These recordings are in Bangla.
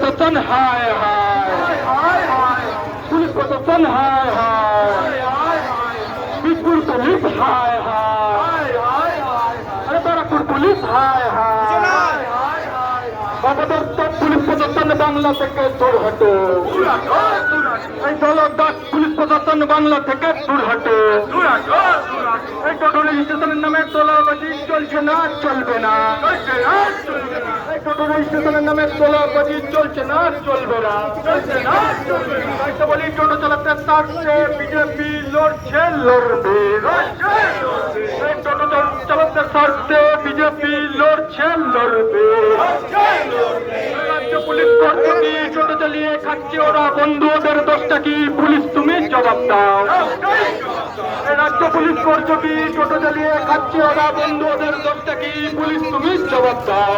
প্রশাসন হায় হায়, পুলিশ প্রশাসন হায় হায়, বিজপুর পুলিশ হায় হায়, আরে ব্যারাকপুর পুলিশ হায় হায়, অবদত্ত পুলিশ প্রশাসন বাংলা থেকে দূর হটো, এই দলদাস পুলিশ প্রশাসন বাংলা থেকে দূর হটো। এই টোটোল স্টেশনের নামে তোলাবাজি চলছে না, চলবে না। এই টোটোল স্টেশনের নামে তোলাবাজি চলছে না, চলবে না। তাই তো বলি টোটো চালাতে তারছে বিজেপি লড়ছে, লড়বে। এই টোটো চালাতে তারছে বিজেপি লড়ছে, লড়বে। রাজ্য পুলিশ করছে কি টোটো চালিয়ে খাচ্ছে ওরা, বন্ধু ওদের দোষটা কি, পুলিশ তুমি জবাব দাও। রাজ্য পুলিশ করছো কি টোটো চালিয়ে খাচ্ছে ওরা, বন্ধু ওদের দোষটা কি, পুলিশ তুমি জবাব দাও।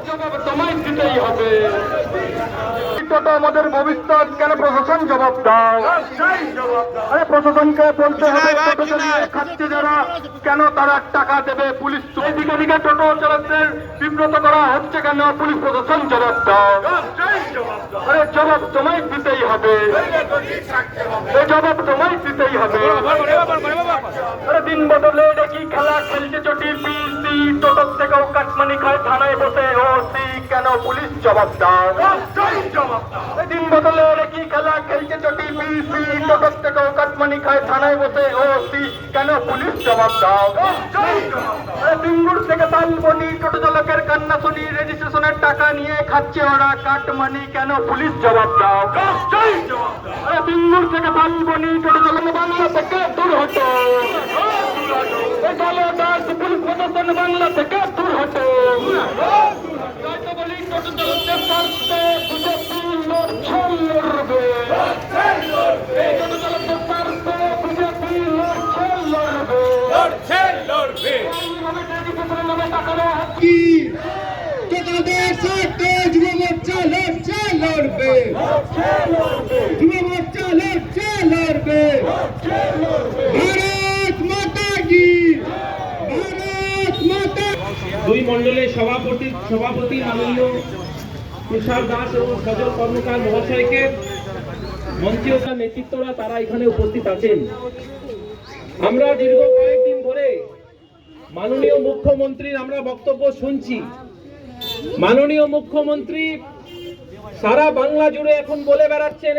জবাব তোমায় দিতেই হবে। টোটো আমাদের ভবিষ্যৎ, কেন প্রশাসন জবাব দাও। আরে প্রশাসনকে বলতে হবে টোটো চালিয়ে খাচ্ছে যারা, কেন তারা টাকা দেবে, পুলিশ এদিকে দিকে টোটো চালাতে বিব্রত করা হচ্ছে কেন, পুলিশ প্রশাসন জবাব দাও। আরে জবাব তোমায় দিতেই হবে, এই জবাব তোমায় দিতেই হবে। আরে দিন বদলে দেখি খেলা খেলছে চটি পিসি, টোটোর থেকেও কাটমানি খায় থানায় বসে ওসি, কেন পুলিশ জবাব দাও। দিন বদলে দেখি খেলা খেলছে চটি পিসি, টোটোর থেকেও কাটমানি খায় থানায় বসে ওসি, কেন পুলিশ জবাব দাও। সিঙ্গুর থেকে তালবনি টোটো চালকের কান্না শুনি, রেজিস্ট্রেশনের টাকা নিয়ে খাচ্ছে ওরা কাটমানি, কেন পুলিশ জবাব দাও। সিঙ্গুর থেকে তালবনি টোটো চালক বাংলা থেকে দূর হতো, পুলিশ প্রশাসন বাংলা থেকে দূর হতো। বলি টোটো চালকদের স্বার্থে বিজেপি লড়ছে, লড়বে। টোটো চালকদের স্বার্থে বিজেপি লড়ছে, লড়বে। টোটোদের স্বার্থে যুব মোর্চা লড়ছে, লড়বে। যুব মোর্চা লড়ছে, লড়বে। ভারত মাতা কি, ভারত মাতা। দুই মন্ডলের সভাপতি মাননীয় তুষার দাস এবং সজল কর্মকার মহাশয়কে মঞ্চে ওঠার নেতৃত্বরা তারা এখানে উপস্থিত আছেন। আমরা দীর্ঘ কয়েকদিন ধরে মাননীয় মুখ্যমন্ত্রীর আমরা বক্তব্য শুনছি। মাননীয় মুখ্যমন্ত্রী সারা বাংলা জুড়ে এখন বলে বেড়াচ্ছেন